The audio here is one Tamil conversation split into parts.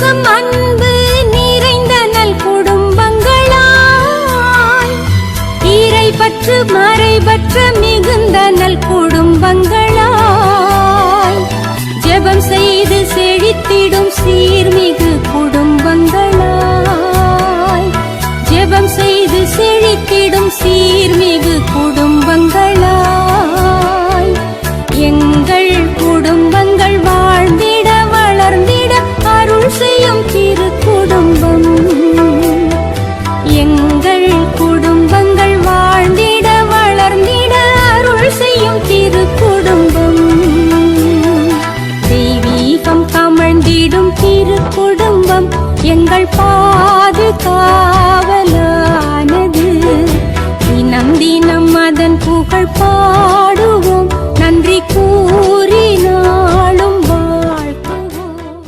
பாசம் அன்பு நிறைந்த நல் குடும்பங்களாய், இறைப்பற்று மறைபற்ற மிகுந்த நல் குடும்பங்களாய், ஜெபம் செய்து செழித்திடும் சீர்மிகு குடும்பங்களாய், ஜெபம் செய்து செழித்திடும் சீர்மிகு குடும்பங்களாய், எங்கள் குடும்பங்கள் வாழ்ந்திட வளர்ந்திட அருள் செய்யும் திரு குடும்பம். எங்கள் குடும்பங்கள் வாழ்ந்திட வளர்ந்திட அருள் செய்யும் திரு குடும்பம். தெய்வீகம் கமழ்ந்திடும் திரு குடும்பம் எங்கள் பாதுகாவலானது. தினம் தினம் அதன் புகழ் பாடுவோம், நன்றி கூறினாலும் வாழ்த்துவோம்.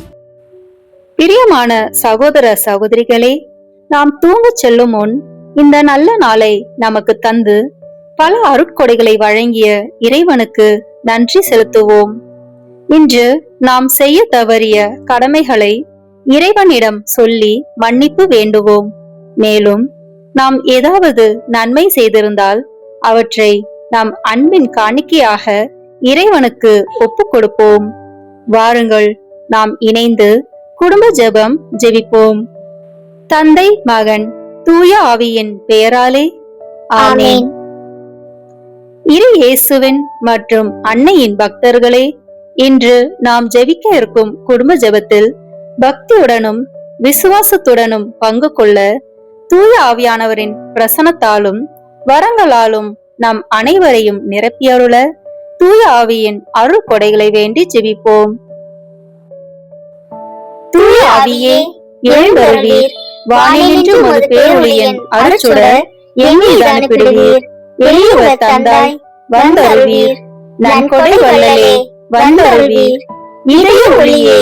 பிரியமான சகோதர சகோதரிகளே, நாம் தூங்கச் செல்லும் முன் இந்த நல்ல நாளை நமக்கு தந்து பல அருட்கொடைகளை வழங்கிய இறைவனுக்கு நன்றி செலுத்துவோம். இன்று நாம் செய்ய தவறிய கடமைகளை இறைவனிடம் சொல்லி மன்னிப்பு வேண்டுவோம். மேலும் நாம் ஏதாவது நன்மை செய்திருந்தால் அவற்றை நாம் அன்பின் காணிக்கையாக இறைவனுக்கு ஒப்புக் கொடுப்போம். வாருங்கள், நாம் இணைந்து குடும்ப ஜெபம் ஜெபிப்போம். தந்தை மகன் தூய ஆவியின் பெயராலே ஆமென். இரு இயேசுவின் மற்றும் அன்னையின் பக்தர்களே, இன்று நாம் ஜெபிக்க இருக்கும் குடும்ப ஜெபத்தில் பக்தியுடனும் விசுவாசத்துடனும் பங்கு கொள்ள தூய ஆவியானவரின் பிரசனத்தாலும் வரங்களாலும் நம் அனைவரையும் நிரப்பியருள தூய ஆவியின் அருள் கொடைகளை வேண்டி ஜெபிப்போம். தூய ஆவியே எழுந்தருளீர், வானினின்று உமது பேரொளியின் அருட்சுடர் எம்மீது அனுப்பிடுவீர். எளியவர் தந்தாய் வந்தருள்வீர், நன்கொடை வள்ளலே வந்தருள்வீர், இதய ஒளியே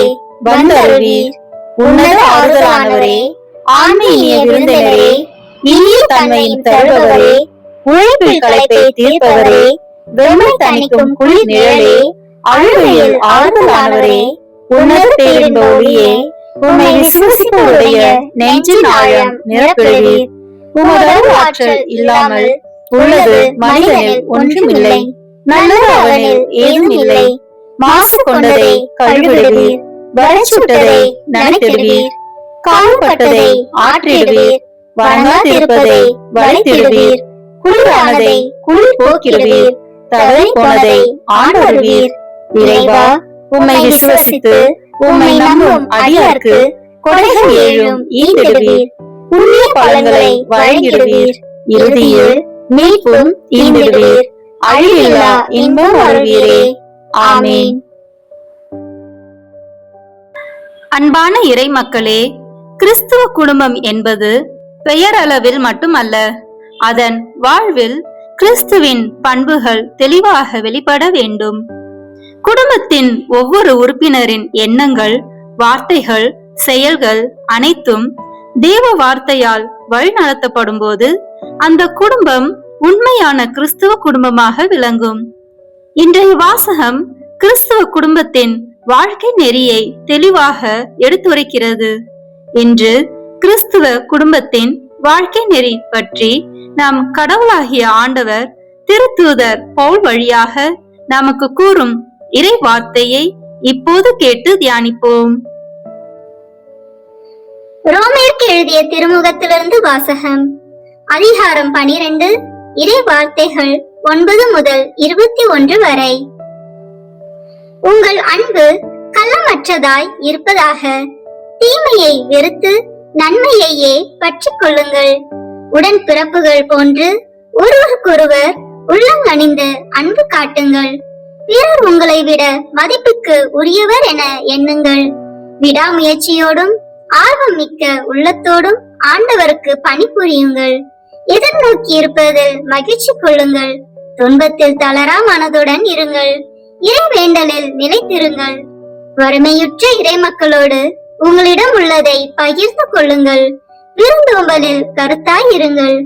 வந்தருள்வீர். உன்னத ஆறுதலானவரே, ஆன்மீக விருந்தினரே, இனிய தன்மையின் தருபவரே, உழைப்பில் களைப்பை தீர்ப்பவரே, வெம்மை தணிக்கும் குளிர் நிழலே, அழுகையில் ஆறுதலானவரே, உன்னத பேரின்ப ஒளியே, உம்மை விசுவசிப்பவருடைய நெஞ்சின் ஆழம் நிரப்பிடுவீர். உமது ஆற்றல் இல்லாமல் உள்ளது மனிதனில் ஒன்றுமில்லை, நல்லது அவனில் ஏதும் இல்லை. மாசு கொண்டதை கழுவிடுவீர், வரைச்சுட்டதை நனைத்திடுவீர், கால்பட்டதை ஆற்றிடுவீர், வணங்காதிருப்பதை வளைத்திடுவீர், குளிரானதை குளிர் போக்கிடுவீர், தவறி போனதை ஆண்டருவீர். இறைவா, உம்மை விசுவசித்து உம்மை நம்பும் அடியார்க்கு கொடைகள் ஏழும் ஈந்திடுவீர், புண்ணிய பலன்களை வழங்கிடுவீர், இறுதியில் மீட்பும் ஈந்திடுவீர், அழிவில்லா இன்பம் அருள்வீரே. ஆமென். அன்பான இறை மக்களே, கிறிஸ்துவ குடும்பம் என்பது பெயரளவில் மட்டுமல்ல, அதன் வாழ்வில் கிறிஸ்துவின் பண்புகள் தெளிவாக வெளிப்பட வேண்டும். குடும்பத்தின் ஒவ்வொரு உறுப்பினரின் எண்ணங்கள், வார்த்தைகள், செயல்கள் அனைத்தும் தேவ வார்த்தையால் வழிநடத்தப்படும் போது அந்த குடும்பம் உண்மையான கிறிஸ்துவ குடும்பமாக விளங்கும். இன்றைய வாசகம் கிறிஸ்துவ குடும்பத்தின் வாழ்க்கை நெறியை தெளிவாக எடுத்துரைக்கிறது. இன்று கிறிஸ்துவ குடும்பத்தின் வாழ்க்கை நெறி பற்றி நாம் கடவுளாகிய ஆண்டவர் திருத்தூதர் பவுல் வழியாக நமக்கு கூறும் இறை வார்த்தையை இப்போது கேட்டு தியானிப்போம். ரோமேற்கு எழுதிய திருமுகத்திலிருந்து வாசகம். அதிகாரம் 12, இறை வார்த்தைகள் 9 முதல் 21 வரை. உங்கள் அன்பு கள்ளமற்றதாய் இருப்பதாக. தீமையை வெறுத்து நன்மையையே பற்றிக் கொள்ளுங்கள். உடன் பிறப்புகள் போன்று ஒருவருக்கொருவர் உள்ளங்கணிந்து அன்பு காட்டுங்கள். பிறர் உங்களை விட மதிப்புக்கு உரியவர் என எண்ணுங்கள். விடாமுயற்சியோடும் ஆர்வம் மிக்க உள்ளத்தோடும் ஆண்டவருக்கு பணிபுரியுங்கள். எதிர்நோக்கி இருப்பதில் மகிழ்ச்சி கொள்ளுங்கள். துன்பத்தில் தளரா மனதுடன் இருங்கள். இறை வேண்டலில் நிலைத்திருங்கள். வறுமையுற்ற இறை மக்களோடு உங்களிடம் உள்ளதை பகிர்ந்து கொள்ளுங்கள். விருந்தோம்பலில் கருத்தாய் இருங்கள்.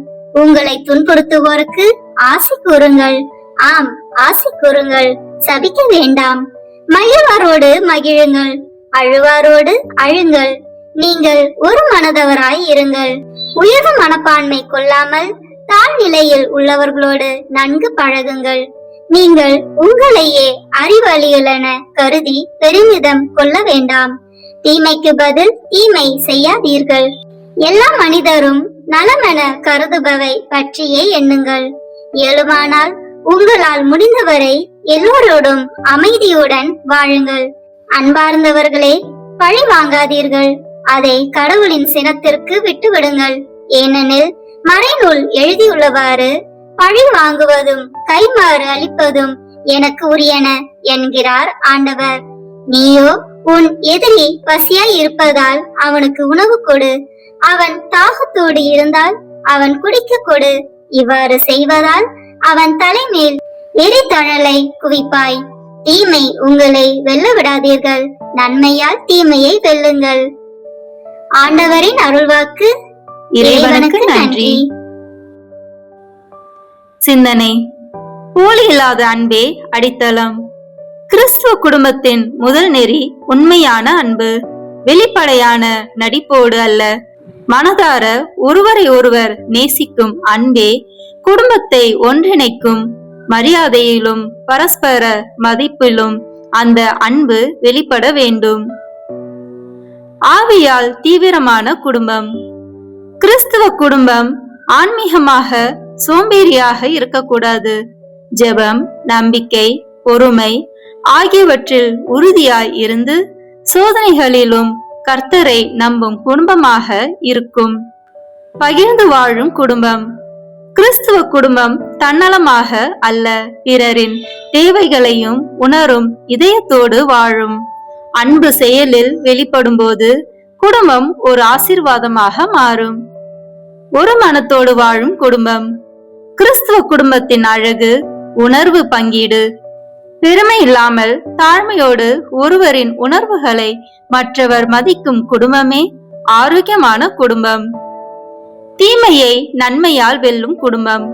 உங்களை துன்புறுத்துவோருக்கு ஆசி கூறுங்கள். ஆம், ஆசி கூறுங்கள், சபிக்க வேண்டாம். மகிழ்வாரோடு மகிழுங்கள், அழுவாரோடு அழுங்கள். நீங்கள் ஒரு மனதவராய் இருங்கள். உயர்வு மனப்பான்மை கொள்ளாமல் தாழ்நிலையில் உள்ளவர்களோடு நன்கு பழகுங்கள். நீங்கள் உங்களையே அறிவாளிகளென கருதி பெருமிதம் கொள்ள வேண்டாம். தீமைக்கு பதில் தீமை செய்யாதீர்கள். எல்லா மனிதரும் நலமென கருதுபவை பற்றியே எண்ணுங்கள். இயலுமானால் உங்களால் முடிந்தவரை எல்லோரோடும் அமைதியுடன் வாழுங்கள். அன்பார்ந்தவர்களே, பழி வாங்காதீர்கள். அதை கடவுளின் சினத்திற்கு விட்டுவிடுங்கள். ஏனெனில் மறைநூல் எழுதியுள்ளவாறு, பழி வாங்குவதும் கைமாறு அளிப்பதும் எனக்கு உரியன என்கிறார் ஆண்டவர். நீயோ உன் எதிரி பசியாய் இருப்பதால் அவனுக்கு உணவு கொடு, அவன் தாகத்தோடு இருந்தால் அவன் குடிக்க கொடு. இவ்வாறு செய்வதால் அவன் தலைமேல் எரிதழலை குவிப்பாய். தீமை உங்களை வெல்ல விடாதீர்கள், நன்மையால் தீமையை வெல்லுங்கள். ஆண்டவரின் அருள்வாக்கு. இறைவனுக்கு நன்றி. சிந்தனை: போலி இல்லாத அன்பே அடித்தளம். கிறிஸ்துவ குடும்பத்தின் முதல் நெறி உண்மையான அன்பு. வெளிப்படையான நடிப்போடு அல்ல, மனதார ஒருவரை ஒருவர் நேசிக்கும் அன்பே குடும்பத்தை ஒன்றிணைக்கும். மரியாதையிலும் பரஸ்பர மதிப்பிலும் அந்த அன்பு வெளிப்பட வேண்டும். ஆவியால் தீவிரமான குடும்பம். கிறிஸ்துவ குடும்பம் ஆன்மீகமாக சோம்பேறியாக இருக்கக்கூடாது. ஜெபம், நம்பிக்கை, பொறுமை ஆகியவற்றில் உறுதியாய் இருந்து சோதனைகளிலும் கர்த்தரை நம்பும் குடும்பமாக இருக்கும். பகிர்ந்து வாழும் குடும்பம். கிறிஸ்துவ குடும்பம் தன்னலமாக அல்ல, பிறரின் தேவைகளையும் உணரும் இதயத்தோடு வாழும். அன்பு செயலில் வெளிப்படும் போது குடும்பம் ஒரு ஆசீர்வாதமாக மாறும். ஒரு மனத்தோடு வாழும் குடும்பம். கிறிஸ்துவ குடும்பத்தின் அழகு உணர்வு பங்கீடு. பெருமை இல்லாமல் தாழ்மையோடு ஒருவரின் உணர்வுகளை மற்றவர் மதிக்கும் குடும்பமே ஆரோக்கியமான குடும்பம். தீமையை நன்மையால் வெல்லும் குடும்பம்.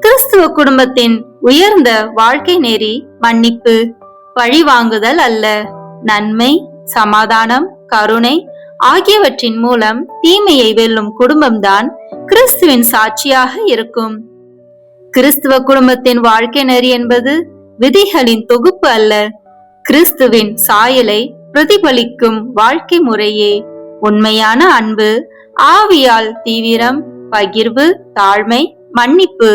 கிறிஸ்துவ குடும்பத்தின் உயர்ந்த வாழ்க்கை நெறி மன்னிப்பு, பழி வாங்குதல் அல்ல. நன்மை, சமாதானம், கருணை ஆகியவற்றின் மூலம் தீமையை வெல்லும் குடும்பம்தான் கிறிஸ்துவின் சாட்சியாக இருக்கும். கிறிஸ்துவ குடும்பத்தின் வாழ்க்கை நெறி என்பது விதிகளின் தொகுப்பு அல்ல, கிறிஸ்துவின் சாயலை பிரதிபலிக்கும் வாழ்க்கை முறையே. உண்மையான அன்பு, ஆவியால் தீவிரம், பகிர்வு, தாழ்மை, மன்னிப்பு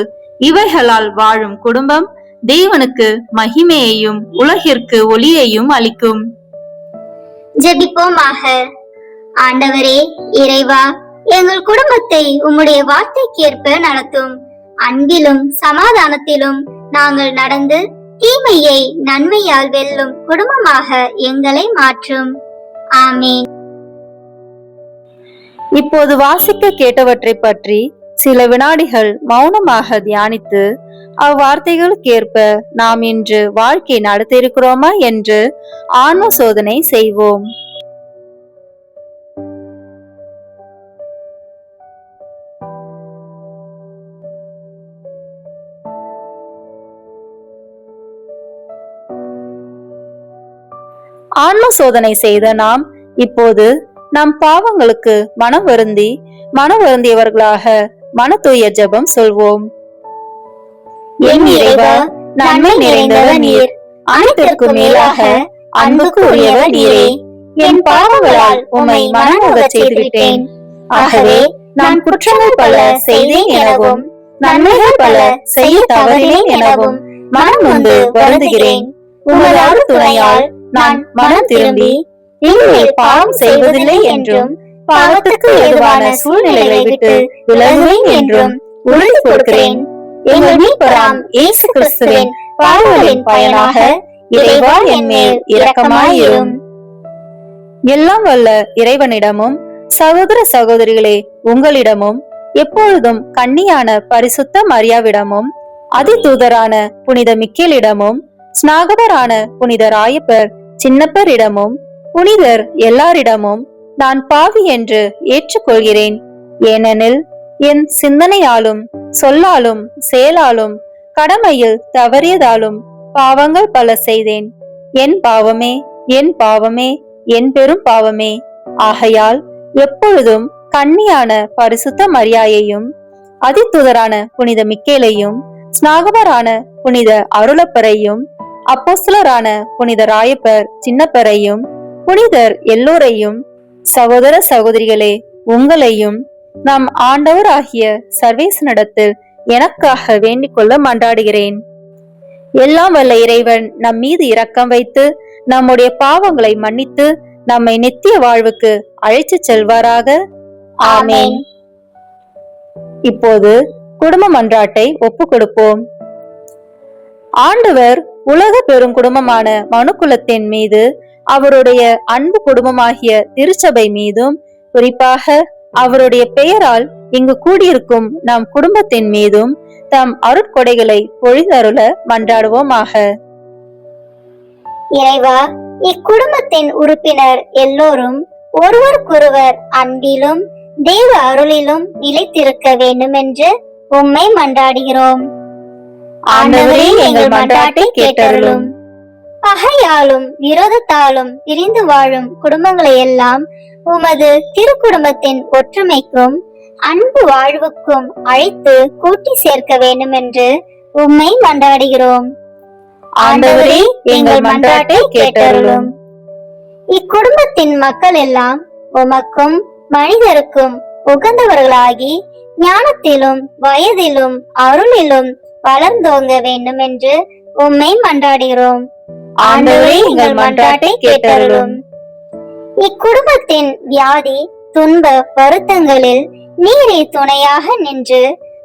இவைகளால் வாழும் குடும்பம் தேவனுக்கு மகிமையையும் உலகிற்கு ஒளியையும் அளிக்கும். ஜெபிப்போமாக. ஆண்டவரே, இறைவா, எங்கள் குடும்பத்தை உம்முடைய வார்த்தைக்கேற்ப நடத்தும். அன்பிலும் சமாதானத்திலும் நாங்கள் நடந்து தீமையை நன்மையால் வெல்லும் குடும்பமாக எங்களை மாற்றும். ஆமீன். இப்போது வாசிக்க கேட்டவற்றை பற்றி சில வினாடிகள் மௌனமாக தியானித்து அவ்வார்த்தைகளுக்கேற்ப நாம் இன்று வாழ்க்கை நடத்தியிருக்கிறோமா என்று ஆன்ம சோதனை செய்வோம். ஆன்ம சோதனை செய்த நாம் இப்போது நம் பாவங்களுக்கு மனம் வருந்தியவர்களாக மன தூய ஜெபம் சொல்வோம். என் இறைவா, நன்மை நிறைந்தவர் நீர், அனைத்திற்கும் மேலாக அன்புக்கு உரியவர் நீரே. என் பாவங்களால் உம்மை மனமுகச் செய்துவிட்டேன். ஆகவே நான் குற்றங்கள் பல செய்தேன் எனவும் நன்மைகள் பல செய்ய தவறினேன் எனவும் மனம் நொந்து வருந்துகிறேன். உமது அருள் துணையால் நான் மனம் திரும்பி இனிமேல் பாவம் செய்வதில்லை என்றும் பாவத்துக்கு ஏதுவான சூழ்நிலைகளை விட்டு விலகுவேன் என்றும் உறுதி கொடுக்கிறேன். எங்கள் மீட்பராம் இயேசு கிறிஸ்துவின் பாடுகளின் பயனாக இறைவா என் மேல் இரக்கமாயிரும். எல்லாம் வல்ல இறைவனிடமும் சகோதர சகோதரிகளே உங்களிடமும் எப்பொழுதும் கன்னியான பரிசுத்த மரியாவிடமும் அதிதூதரான புனித மிக்கேலிடமும் ஸ்நாகதரான புனித ராயப்பர் சின்னப்பரிடமும் புனிதர் எல்லாரிடமும் நான் பாவி என்று ஏற்றுக்கொள்கிறேன். ஏனெனில் என் சிந்தனையாலும் சொல்லாலும் செயலாலும் கடமையில் தவறியதாலும் பாவங்கள் பல செய்தேன். என் பாவமே, என் பாவமே, என் பெரும் பாவமே. ஆகையால் எப்பொழுதும் கன்னியான பரிசுத்த மரியாயையும், அதிதூதரான புனித மிக்கேலையும், ஸ்நாகபரான புனித அருளப்பரையும், அப்போஸ்தலரான புனித ராயப்பர் சின்னப்பரையும், புனிதர் எல்லோரையும், சகோதர சகோதரிகளே உங்களையும் நம் ஆண்டவராகிய சர்வேசனிடத்தில் எனக்காக வேண்டிக் கொள்ள மன்றாடுகிறேன். எல்லாம் வல்ல இறைவன் நம் மீது இரக்கம் வைத்து நம்முடைய பாவங்களை மன்னித்து நம்மை நித்திய வாழ்வுக்கு அழைத்து செல்வாராக. ஆமேன். இப்போது குடும்ப மன்றாட்டை ஒப்பு கொடுப்போம். ஆண்டவர் உலக பெரும் குடும்பமான மனுக்குலத்தின் மீது, அவருடைய அன்பு குடும்பமாகிய திருச்சபை மீதும், குறிப்பாக அவருடைய பெயரால் இங்கு கூடியிருக்கும் நம் குடும்பத்தின் மீதும் தம் அருட்கொடைகளை பொழிதருள மன்றாடுவோமாக. இறைவா, இக்குடும்பத்தின் உறுப்பினர் எல்லோரும் ஒருவருக்கொருவர் அன்பிலும் தேவ அருளிலும் நிலைத்திருக்க வேண்டும் என்று உம்மை மன்றாடுகிறோம். ஆண்டவரே, எங்கள் மன்றாட்டை கேட்டருளும். பகையாலும் விரோதத்தாலும் பிரிந்து வாழும் குடும்பங்களை எல்லாம் உமது திருக்குடும்பத்தின் ஒற்றுமைக்கும் அன்பு வாழ்வுக்கும் அழைத்து கூட்டி சேர்க்க வேண்டும் என்று உம்மை மன்றாடுகிறோம். ஆண்டவரே, எங்கள் மன்றாட்டை கேட்டருளும். இக்குடும்பத்தின் மக்கள் எல்லாம் உமக்கும் மனிதருக்கும் உகந்தவர்களாகி ஞானத்திலும் வயதிலும் அருளிலும் வளர்ந்தோங்க வேண்டும் என்று உம்மை மன்றாடுகிறோம். ஆண்டவரே, எங்கள் மன்றாட்டை கேட்டருளும். இக்குடும்பத்தின் வியாதி துன்ப வருத்தங்களில் நீரே துணையாக நின்று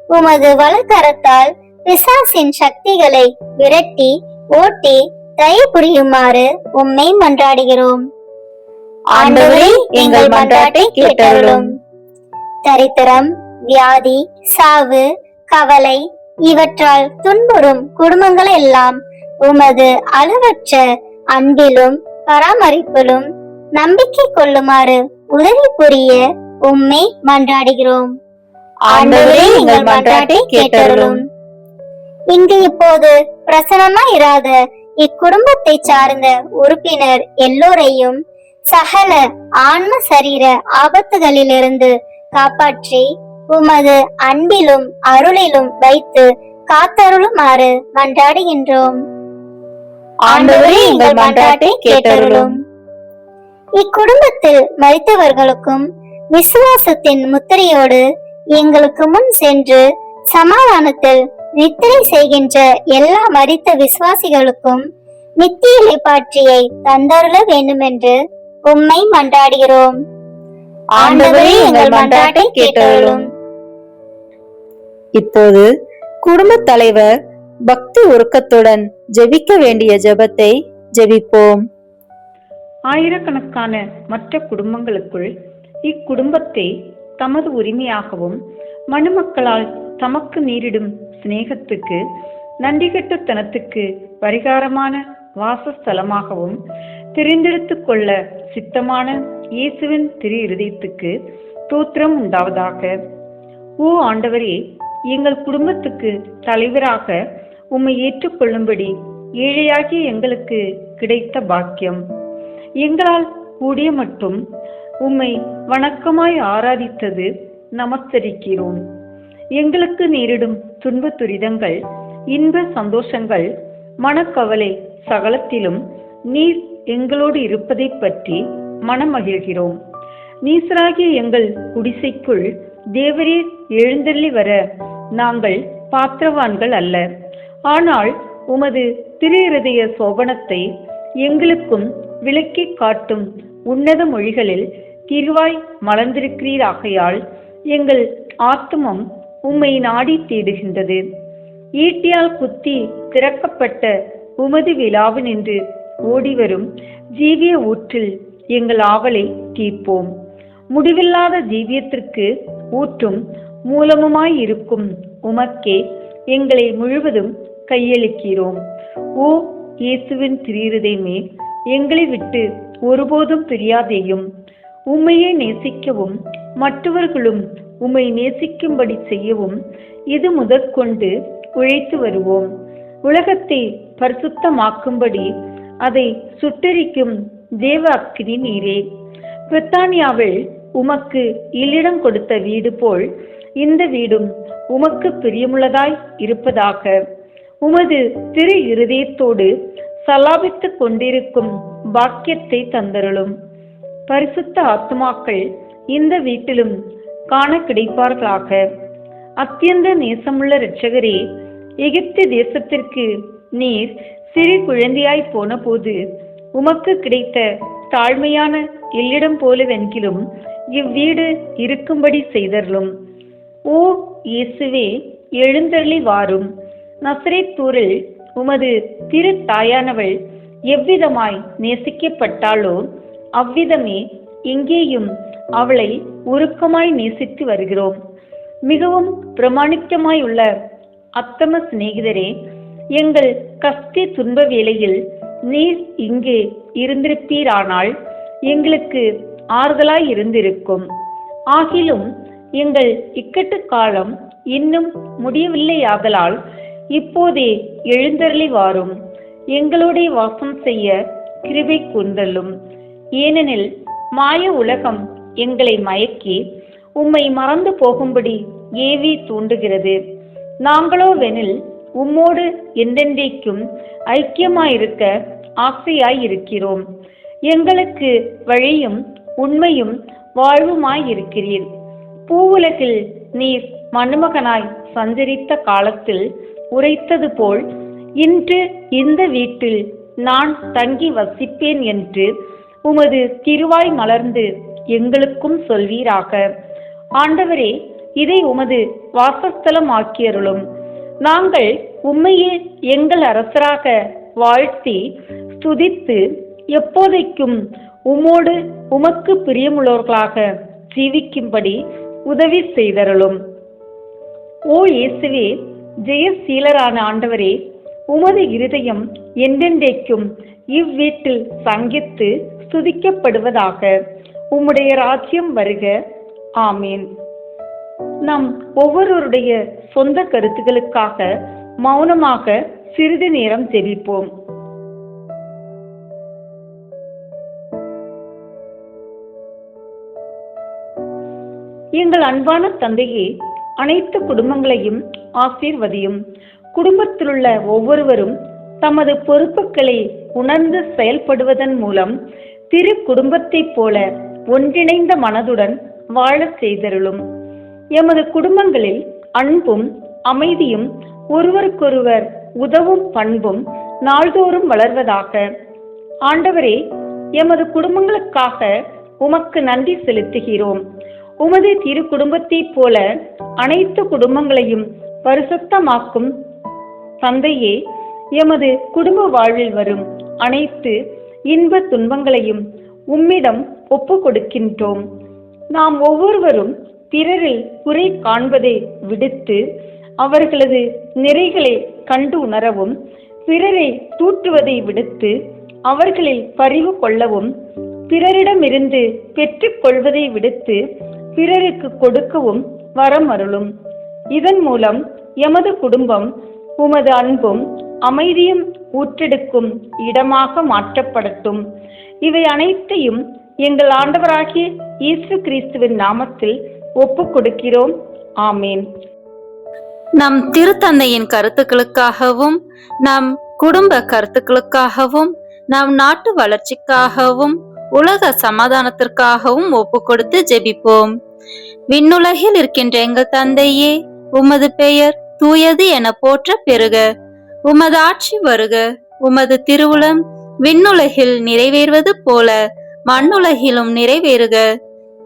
உமது வலக்கரத்தால் பிசாசின் சக்திகளை விரட்டி ஓட்டி தயை புரியுமாறு உம்மை மன்றாடுகிறோம். ஆண்டவரே, எங்கள் மன்றாட்டை கேட்டருளும். தரித்திரம், வியாதி, சாவு, கவலை இவற்றால் துன்புறும் குடும்பங்கள் எல்லாம் உமது அளவற்ற அன்பிலும் பராமரிப்பிலும் நம்பிக்கை கொள்ளுமாறு உதவி புரிய உம்மை மன்றாடுகிறோம். ஆண்டவரே, எங்கள் மன்றாட்டை கேட்டருளும். இங்கு இப்போது பிரசனமாயிராத இக்குடும்பத்தை சார்ந்த உறுப்பினர் எல்லோரையும் சகல ஆன்ம சரீர ஆபத்துகளிலிருந்து காப்பாற்றி உமது அன்பிலும் அருளிலும் வைத்து காத்தருளுமாறு மன்றாடுகின்றோம். ஆண்டவரே, எங்கள் மன்றாட்டை கேட்டருளும். இக்குடும்பத்தில் மரித்தவர்களுக்கும் விசுவாசத்தின் முத்திரையோடு எங்களுக்கு முன் சென்று சமாதானத்தில் நித்திரை செய்கின்ற எல்லா மரித்த விசுவாசிகளுக்கும் நித்திய இளைப்பாற்றியை தந்தருள வேண்டும் என்று உம்மை மன்றாடுகிறோம். ஆண்டவரே, எங்கள் மன்றாட்டை கேட்டருளும். இப்போது குடும்ப தலைவர் பக்தி உருக்கத்துடன் ஜெபிக்க வேண்டிய ஜெபத்தை ஜெபிப்போம். ஆயிரக்கணக்கான மற்ற குடும்பங்களுக்குள் இக்குடும்பத்தை தமது உரிமையாகவும் மனுமக்களால் தமக்கு நேரிடும் சிநேகத்துக்கு நன்றிகெட்டத்தனத்துக்கு பரிகாரமான வாசஸ்தலமாகவும் தெரிந்தெடுத்துக் கொள்ள சித்தமான இயேசுவின் திரு இருதயத்துக்கு தோத்திரம் உண்டாவதாக. ஓ ஆண்டவரே, எங்கள் குடும்பத்துக்கு தலைவராக உம்மை ஏற்றுக்கொள்ளும்படி ஏழையாகிய எங்களுக்கு கிடைத்த பாக்கியம். எங்களால் கூடிய மட்டும் உம்மை வணக்கமாய் ஆராதித்தது நமஸ்கரிக்கிறோம். எங்களுக்கு நேரிடும் துன்ப துரிதங்கள், இன்ப சந்தோஷங்கள், மனக்கவலை சகலத்திலும் நீர் எங்களோடு இருப்பதை பற்றி மனமகிழ்கிறோம். நீசராகிய எங்கள் குடிசைக்குள் தேவரே எழுந்தள்ளி வர நாங்கள் பாத்திரவான்கள் அல்ல. ஆனால் உமது திரு இருதய சோபனத்தை எங்களுக்கும் விளக்கி காட்டும் உன்னத மொழிகளில் திருவாய் மலர்ந்திருக்கிறீராகையால் எங்கள் ஆத்மம் உம்மை நாடி தேடுகின்றது. ஈட்டியால் குத்தி திறக்கப்பட்ட உமது விழாவு நின்று ஓடிவரும் ஜீவிய ஊற்றில் எங்கள் ஆவலை தீர்ப்போம். முடிவில்லாத ஜீவியத்திற்கு ஊற்றும் மூலமுமாயிருக்கும் உமக்கே எங்களை முழுவதும் கையளிக்கிறோம். ஓ இயேசுவின் திருஇருதயமே, எங்களை விட்டு ஒருபோதும் பிரியாதேயும். உம்மையே நேசிக்கவும் மற்றவர்களும் உம்மை நேசிக்கும்படி செய்யவும் இது முதற்கொண்டு உழைத்து வருவோம். உலகத்தை பரிசுத்தமாக்கும்படி அதை சுட்டெரிக்கும் தேவ அக்கினி நீரே. பிரித்தானியாவில் உமக்கு இல்லிடம் கொடுத்த வீடு போல் இந்த வீடும் உமக்கு பிரியமுள்ளதாய் இருப்பதாக. உமது திரு இருதயத்தோடு சலாபித்துக் கொண்டிருக்கும் பாக்கியத்தை தந்தருளும். பரிசுத்த ஆத்துமாக்கள் இந்த வீட்டிலும் காண கிடைப்பார்களாக. அத்தியந்த நேசமுள்ள இரட்சகரே, எகிப்து தேசத்திற்கு நீர் சிறு குழந்தையாய் போன போது உமக்கு கிடைத்த தாழ்மையான இல்லிடம் போலவென்கிலும் இவ்வீடு இருக்கும்படி செய்தருளும். ஓ இயேசுவே, எழுந்தருளி வாரும். நசரேத்தூரில் உமது திரு தாயானவள் எவ்விதமாய் நேசிக்கப்பட்டாளோ அவ்விதமே இங்கேயும் அவளை உருக்கமாய் நேசித்து வருகிறோம். மிகவும் பிரமாணிக்கமாய் உள்ள அத்தம சிநேகிதரே, எங்கள் கஷ்ட துன்ப வேளையில் நீர் இங்கே இருந்திருப்பீரானால் எங்களுக்கு ஆறுதலாய் இருந்திருக்கும். ஆகிலும் எங்கள் இக்கட்டு காலம் இன்னும் முடியவில்லையாகலால் இப்போதே எழுந்தருளி வாரும். எங்களோட வாசம் செய்ய கிருபை கூர்ந்தள்ளும். ஏனெனில் மாய உலகம் எங்களை மயக்கி உம்மை மறந்து போகும்படி ஏவி தூண்டுகிறது. நாங்களோ வெனில் உம்மோடு என்றென்றைக்கும் ஐக்கியமாயிருக்க ஆசையாயிருக்கிறோம். எங்களுக்கு வழியும் உண்மையும் வாழ்வுமாயிருக்கிறீர். பூவுலகில் நீர் மணமகனாய் சஞ்சரித்த காலத்தில் உரைத்தது போல் இன்று இந்த வீட்டில் நான் தங்கி வசிப்பேன் என்று உமது திருவாய் மலர்ந்து எங்களுக்கும் சொல்வீராக. ஆண்டவரே, இதை உமது வாசஸ்தலம் ஆக்கியருளும். நாங்கள் உம்மையே எங்கள் அரசராக வாழ்த்தி ஸ்துதித்து எப்போதைக்கும் உம்மோடு உமக்கு பிரியமுள்ளவர்களாக ஜீவிக்கும்படி உதவி செய்தருளும். ஓ இயேசுவே, ஜெயசீலரான ஆண்டவரே, உமது இருதயம் என்றென்றைக்கும் இவ்வீட்டில் சங்கித்து ஸ்துதிக்கப்படுவதாக. உம்முடைய ராஜ்யம் வருக. ஆமீன். நம் ஒவ்வொருவருடைய சொந்த கருத்துக்களுக்காக மௌனமாக சிறிது நேரம் ஜெபிப்போம். எங்கள் அன்பான தந்தையே, அனைத்து குடும்பங்களையும் ஆசீர்வதியும். குடும்பத்திலுள்ள ஒவ்வொருவரும் தமது பொறுப்புகளை உணர்ந்து செயல்படுவதன் மூலம் திரு குடும்பத்தைப் போல ஒன்றிணைந்த மனதுடன் வாழச் செய்தருளும். எமது குடும்பங்களில் அன்பும் அமைதியும் ஒருவருக்கொருவர் உதவும் பண்பும் நாள்தோறும் வளர்வதாக. ஆண்டவரே, எமது குடும்பங்களுக்காக உமக்கு நன்றி செலுத்துகிறோம். உமது திரு குடும்பத்தைப் போல அனைத்து குடும்பங்களையும் பரிசுத்தமாக்கும் தந்தையே, எமது குடும்ப வாழ்வில் வரும் அனைத்து இன்ப துன்பங்களையும் உம்மிடம் ஒப்பு கொடுக்கின்றோம். நாம் ஒவ்வொருவரும் பிறரில் குறை காண்பதை விடுத்து அவர்களது நிறைகளை கண்டு உணரவும், பிறரை தூற்றுவதை விடுத்து அவர்களில் பரிவு கொள்ளவும், பிறரிடமிருந்து பெற்றுக் கொள்வதை விடுத்து பிறருக்கு கொடுக்கவும் வரம் அருளும். இதன் மூலம் எமது குடும்பம் உமது அன்பும் அமைதியும் ஊற்றெடுக்கும் இடமாக மாற்றப்படட்டும். இவை அனைத்தையும் எங்கள் ஆண்டவராகிய இயேசு கிறிஸ்துவின் நாமத்தில் ஒப்புக் கொடுக்கிறோம். ஆமேன். நம் திருத்தந்தையின் கருத்துக்களுக்காகவும் நம் குடும்ப கருத்துக்களுக்காகவும் நம் நாட்டு வளர்ச்சிக்காகவும் உலக சமாதானத்திற்காகவும் ஒப்பு கொடுத்து ஜெபிப்போம். விண்ணுலகில் இருக்கின்ற எங்கள் தந்தையே, உமது பெயர் தூயது என போற்ற பெறுக. உமது ஆட்சி வருக. உமது திருவுளம் விண்ணுலகில் நிறைவேறுவது போல மண்ணுலகிலும் நிறைவேறுக.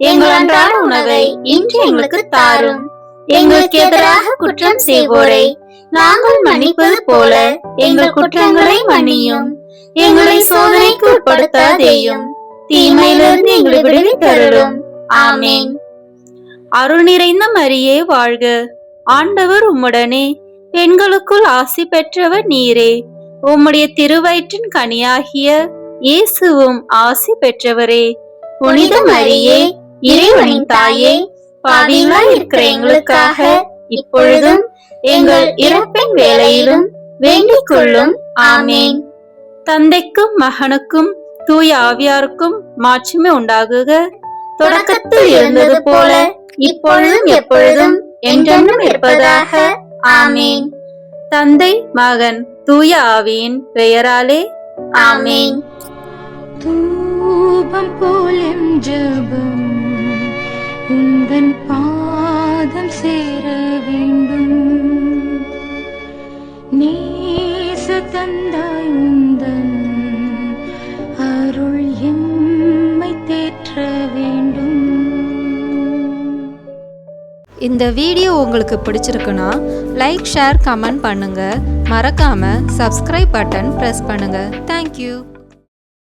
எங்கள் அன்றாட உணவை இன்று எங்களுக்கு தாரும். எங்களுக்கு எதிராக குற்றம் செய்வோரை நாங்கள் மன்னிப்பது போல எங்கள் குற்றங்களை மன்னியும். எங்களை சோதனைக்கு உட்படுத்தாதேயும், தீமையிலிருந்து எங்களை விடுவித்தருளும். ஆமேன். அருள் நிறைந்த மரியே வாழ்க. ஆண்டவர் உம்முடனே, பெண்களுக்குள் ஆசி பெற்றவர் நீரே. உம்முடைய திருவயிற்றின் கனியாகிய இயேசுவும் ஆசி பெற்றவரே. புனித மரியே, இறைவனின் தாயே, பாவிகளாய் இருக்கிற எங்களுக்காக இப்பொழுதும் எங்கள் இறப்பின் வேளையிலும் வேண்டிக் கொள்ளும். ஆமேன். தந்தைக்கும் மகனுக்கும் தூய ஆவியாருக்கும் மாட்சிமை உண்டாகுக. தொடக்கத்தில் இருந்தது போல இப்பொழுதும் எப்பொழுதும் என்றென்றும் இருப்பதாக. ஆமீன். தந்தை, மகன், தூய ஆவியின் பெயராலே ஆமீன். தூபம் போலும் ஜெபம் உந்தன் பாதம் சேர வேண்டும். நேச தந்தாய் உந்தன் அருள் எம்மை தேற்ற வேண்டும். இந்த வீடியோ உங்களுக்கு பிடிச்சிருக்குன்னா லைக், ஷேர், கமெண்ட் பண்ணுங்க. மறக்காம சப்ஸ்கிரைப் பட்டன் பிரஸ் பண்ணுங்க. தேங்க்யூ.